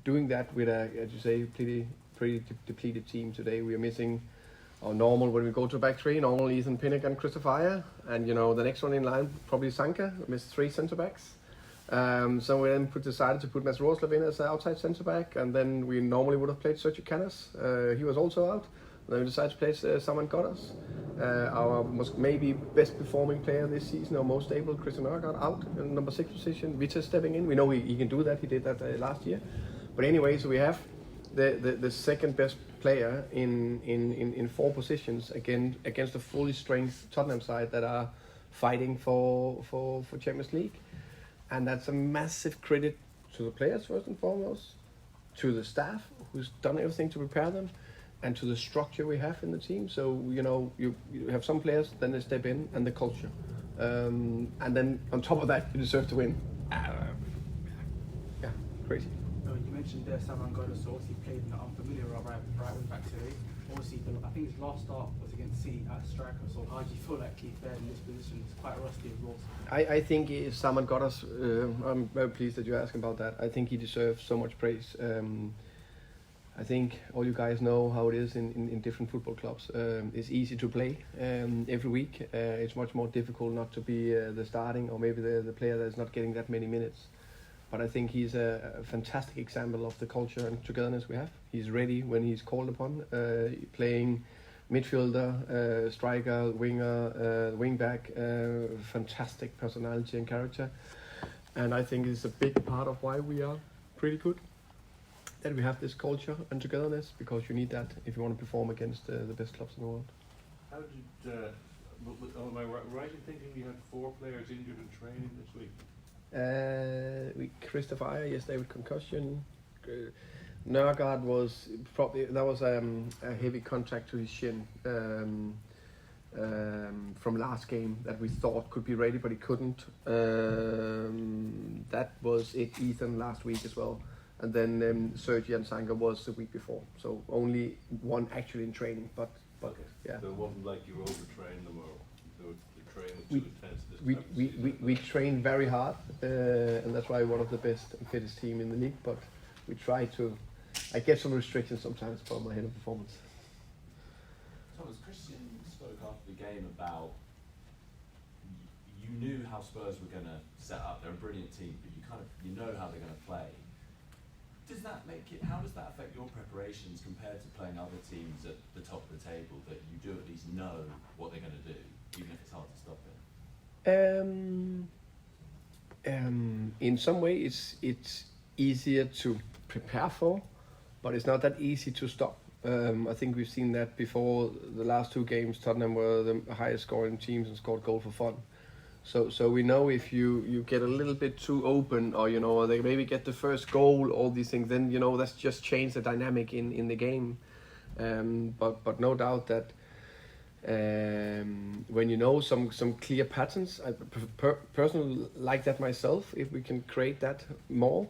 doing that with a, as you say, pretty depleted team today. We are missing our normal, when we go to back three, normal Ethan Pinnock and Christopher, and the next one in line, probably Sanka. We missed 3 centre-backs. So we then decided to put Mads Roslav in as an outside centre-back, and then we normally would have played Sergio Canas. He was also out. And then we decided to play Saman Goddard. Our maybe best performing player this season, or most stable, Christian Nørgaard, out in number 6 position. Vita stepping in. We know he can do that. He did that last year. But anyway, so we have the second best player in 4 positions against the fully strength Tottenham side that are fighting for Champions League. And that's a massive credit to the players first and foremost, to the staff who's done everything to prepare them, and to the structure we have in the team. So you have some players, then they step in, and the culture, and then on top of that, you deserve to win. Yeah, crazy. You mentioned Saman Goddard, so obviously played in an unfamiliar right wing back today. Obviously, I think his last start was against City at striker. So how do you feel like he fared in this position? It's quite rusty as well. I think Saman Goddard, I'm very pleased that you're asking about that. I think he deserves so much praise. I think all you guys know how it is in different football clubs. It's easy to play every week. It's much more difficult not to be the starting, or maybe the player that's not getting that many minutes. But I think he's a fantastic example of the culture and togetherness we have. He's ready when he's called upon, playing midfielder, striker, winger, wing-back, fantastic personality and character. And I think it's a big part of why we are pretty good, that we have this culture and togetherness, because you need that if you want to perform against the best clubs in the world. How did, am I right in thinking you had 4 players injured in training this week? Christopher yesterday with concussion. Nørgaard was probably, that was a heavy contact to his shin from last game that we thought could be ready, but he couldn't. That was it. Ethan last week as well, and then Sergi and Sanka was the week before. So only one actually in training, but okay. Yeah. So it wasn't like you overtrained them, or the training was too intense. We train very hard, and that's why we're one of the best and fittest team in the league. But we try to. I get some restrictions sometimes for my head of performance. Thomas, Christian spoke after the game about you knew how Spurs were going to set up. They're a brilliant team, but you know how they're going to play. Does that how does that affect your preparations compared to playing other teams at the top of the table, that you do at least know what they're going to do, even if it's hard to stop it? In some way, it's easier to prepare for, but it's not that easy to stop. I think we've seen that before. The last 2 games, Tottenham were the highest scoring teams and scored goal for fun. So we know if you get a little bit too open, or they maybe get the first goal, all these things, then that's just changed the dynamic in the game. But no doubt that when you know some clear patterns, I personally like that myself. If we can create that more,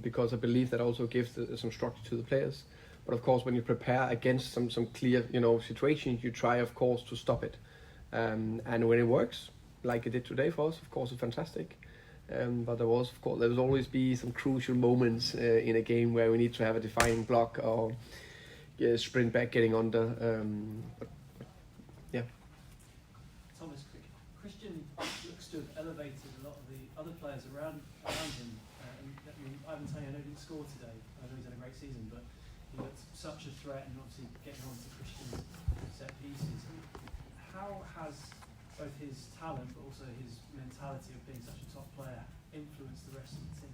because I believe that also gives some structure to the players. But of course, when you prepare against some clear situations, you try of course to stop it. And when it works, like it did today for us, of course, it's fantastic. But there was always be some crucial moments in a game where we need to have a defining block or sprint back, getting under. But yeah. Thomas, Christian looks to have elevated a lot of the other players around him. Ivan Toney, I know didn't score today. I know he's had a great season, but he looked such a threat, and obviously getting on to Christian's set pieces. How has both his talent but also his mentality of being such a top player influenced the rest of the team?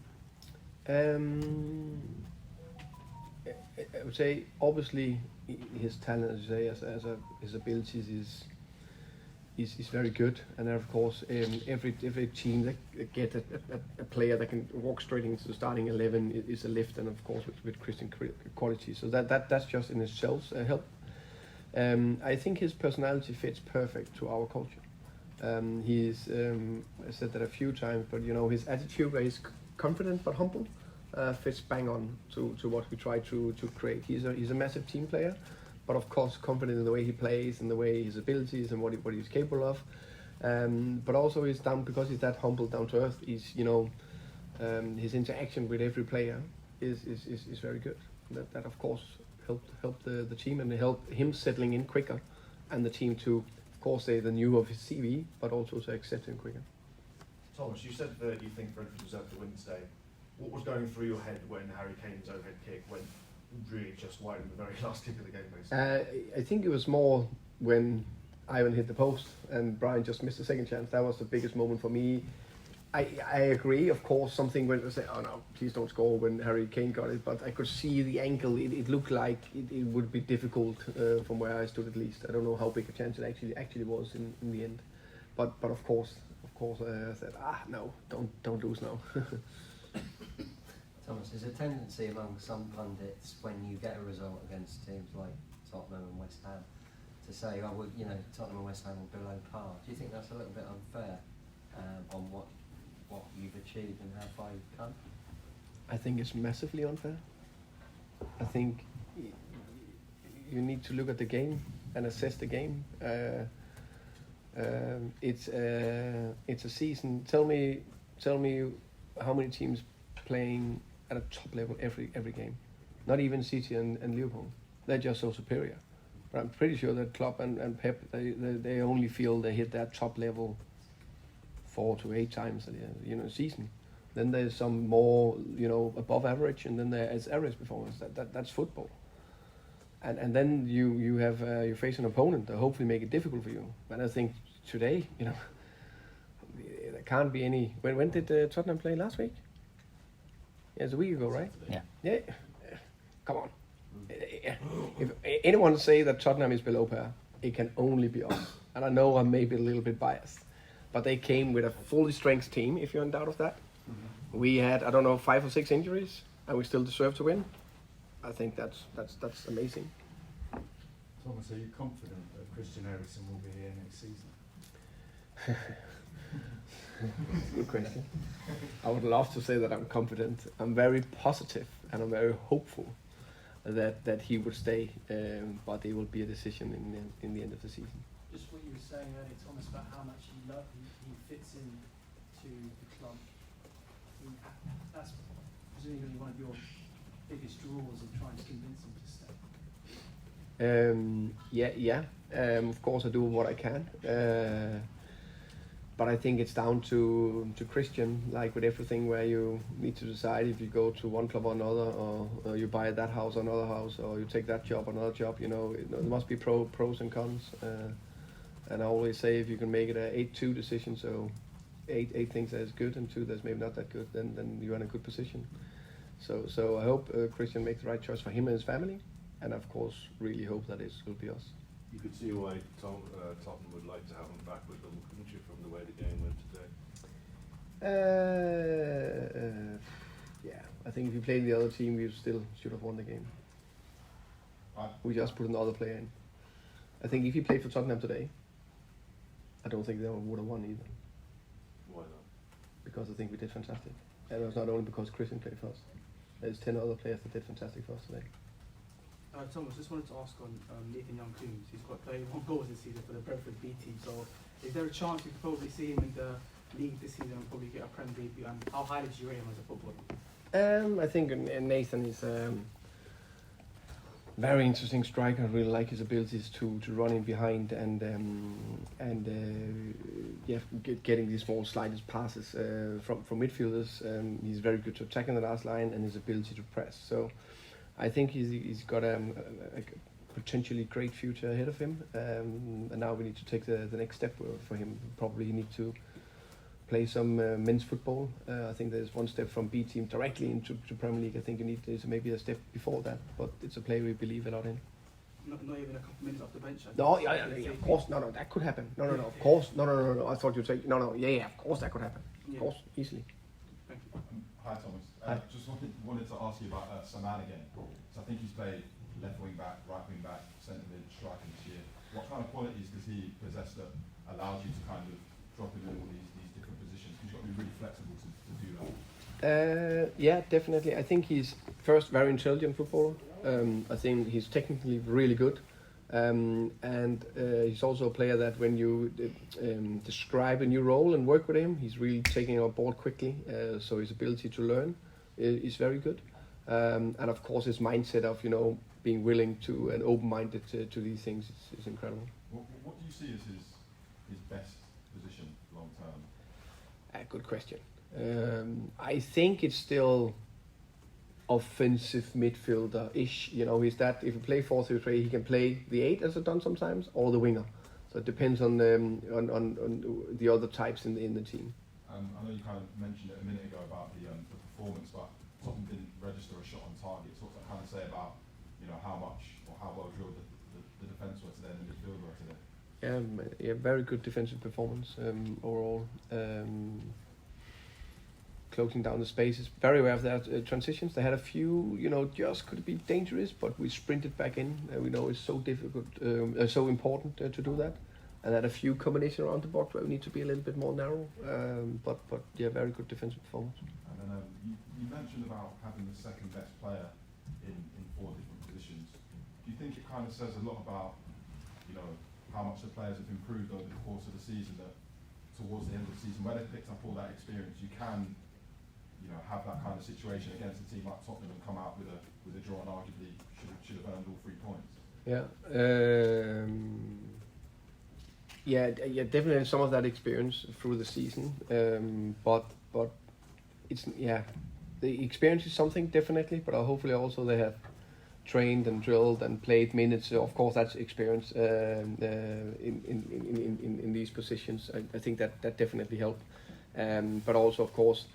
I would say obviously his talent, as you say, his abilities is very good, and of course every team that get a player that can walk straight into the starting 11 is a lift, and of course with Christian quality. So that's just in itself a help. I think his personality fits perfect to our culture. He's I said that a few times, but his attitude, where he's confident but humble, fits bang on to what we try to create. He's a massive team player, but of course confident in the way he plays and the way his abilities and what he's capable of. But also because he's that humble, down to earth. He's his interaction with every player is very good. That of course helped the team, and it helped him settling in quicker, and the team to, of course, they knew of his CV, but also to accept him quicker. Thomas, you said that you think Brentford deserved to win today. What was going through your head when Harry Kane's overhead kick went really just wide in the very last kick of the game, basically? I think it was more when Ivan hit the post and Brian just missed the second chance. That was the biggest moment for me. I agree, of course, something went to say, oh no, please don't score when Harry Kane got it, but I could see the angle. It looked like it would be difficult from where I stood, at least. I don't know how big a chance it actually was in the end. But of course, I said, no, don't lose now. Thomas, there's a tendency among some pundits when you get a result against teams like Tottenham and West Ham to say, oh, well, Tottenham and West Ham are below par. Do you think that's a little bit unfair on what you've achieved and how far you've come? I think it's massively unfair. I think you need to look at the game and assess the game. It's a season. Tell me how many teams playing at a top level every game. Not even City and Liverpool. They're just so superior. But I'm pretty sure that Klopp and Pep, they only feel they hit that top level 4 to 8 times a season. Then there's some more above average, and then there's average performance. That's football. And then you have you face an opponent that hopefully make it difficult for you. And I think today, there can't be any. When did Tottenham play last week? Yeah, it's a week ago, right? Yeah. Come on. If anyone say that Tottenham is below par, it can only be us. And I know I'm maybe a little bit biased, but they came with a fully strength team, if you're in doubt of that. Mm-hmm. We had, 5 or 6 injuries, and we still deserve to win. I think that's amazing. Thomas, are you confident that Christian Eriksen will be here next season? Good question. I would love to say that I'm confident. I'm very positive, and I'm very hopeful that he would stay, but it will be a decision in the end of the season. Just what you were saying earlier, Thomas, about how much he fits in to the club. That's presumably one of your biggest draws in trying to convince him to stay. Of course I do what I can. But I think it's down to Christian, like with everything, where you need to decide if you go to one club or another, or you buy that house or another house, or you take that job or another job. There must be pros and cons. And I always say, if you can make it a 8-2 decision, so 8 things that is good and 2 that's maybe not that good, then you're in a good position. So I hope Christian makes the right choice for him and his family, and of course really hope that it will be us. You could see why Tottenham would like to have him back with them, couldn't you, from the way the game went today? I think if you played the other team, we still should have won the game. We just put another player in. I think if he played for Tottenham today, I don't think they would have won either. Why not? Because I think we did fantastic. And it was not only because Christian played for us. There's 10 other players that did fantastic for us today. Thomas, just wanted to ask on Nathan Young-Coombs. He's got 31 goals this season for the Brentford B team. So is there a chance we could probably see him in the league this season and probably get a Prem debut? And how highly do you rate him as a footballer? I think Nathan is very interesting striker. I really like his abilities to run in behind and getting these small sliders passes from midfielders. He's very good to attack in the last line, and his ability to press. So I think he's got a potentially great future ahead of him. And now we need to take the next step for him. Probably he need to play some men's football. I think there's one step from B team directly into Premier League. I think you need maybe a step before that, but it's a player we believe a lot in. Not even a couple minutes off the bench. No, yeah, of course, no, that could happen. No, of course, no. I thought you'd say no, yeah, of course that could happen. Of course, easily. Thank you. Hi Thomas. Hi. Just wanted to ask you about Saman again. So I think he's played left wing back, right wing back, centre mid, striker this year. What kind of qualities does he possess that allows you to kind of drop him in all these different positions? Because you've got to be really flexible to do that. Yeah, definitely. I think he's first very intelligent footballer. I think he's technically really good. And he's also a player that when you describe a new role and work with him, he's really taking on board quickly. So his ability to learn is very good. And of course his mindset of being willing to and open-minded to these things is incredible. What do you see as his best position long term? Good question. I think it's still offensive midfielder-ish. He's that. If you play 4-3-3, he can play the 8 as I've done sometimes, or the winger. So it depends on the other types in the team. I know you kind of mentioned it a minute ago about the performance, but Tottenham didn't register a shot on target. So what's that kind of say about how much or how well drilled the defence were today and the midfield were today? Yeah, very good defensive performance overall. Closing down the spaces, very aware of their transitions. They had a few, just could be dangerous, but we sprinted back in. We know it's so difficult, so important to do that. And had a few combinations around the box where we need to be a little bit more narrow. But yeah, very good defensive performance. And then you mentioned about having the second best player in 4 different positions. Do you think it kind of says a lot about, how much the players have improved over the course of the season, that towards the end of the season, where they've picked up all that experience, you can have that kind of situation against a team like Tottenham and come out with a draw and arguably should have earned all 3 points? Yeah, definitely some of that experience through the season. But it's the experience is something definitely, but hopefully also they have trained and drilled and played minutes. Of course, that's experience in these positions. I think that definitely helped. But also, of course,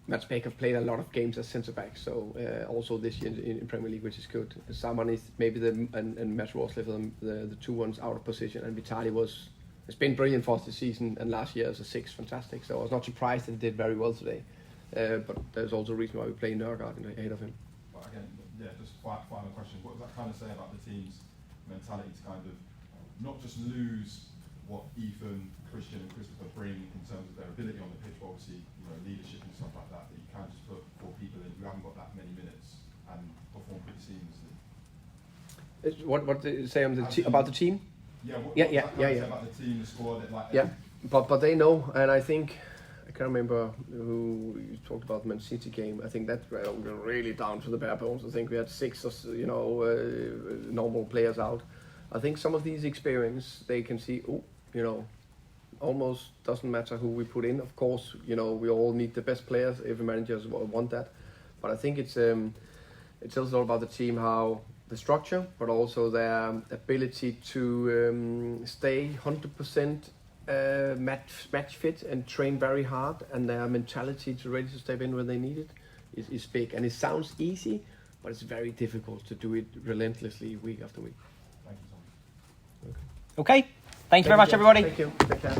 Mats Beck have played a lot of games as centre back, so also this year in Premier League, which is good. Saman is maybe and Matt Rorslev the 2 ones out of position, and Vitali has been brilliant for us this season, and last year as a 6, fantastic. So I was not surprised that he did very well today. But there's also a reason why we play Nørgaard ahead of him. But again, just final question. What does that kind of say about the team's mentality to kind of not just lose what Ethan, Christian and Christopher bring in terms of their ability on the pitch, but obviously leadership and stuff like that you can't just put 4 people in who haven't got that many minutes and perform pretty seamlessly? What did you say on about the team? Yeah, what about the team, the squad? But they know, and I think I can't remember who you talked about the Man City game. I think that we're really down to the bare bones. I think we had 6 normal players out. I think some of these experience they can see. Almost doesn't matter who we put in. Of course, we all need the best players. Every manager want that, but I think it tells all about the team, how the structure, but also their ability to stay 100% match fit and train very hard, and their mentality to ready to step in when they need it is big. And it sounds easy, but it's very difficult to do it relentlessly week after week. Thank you, Tom. Okay. Thank you very much, everybody. Thank you. Take care.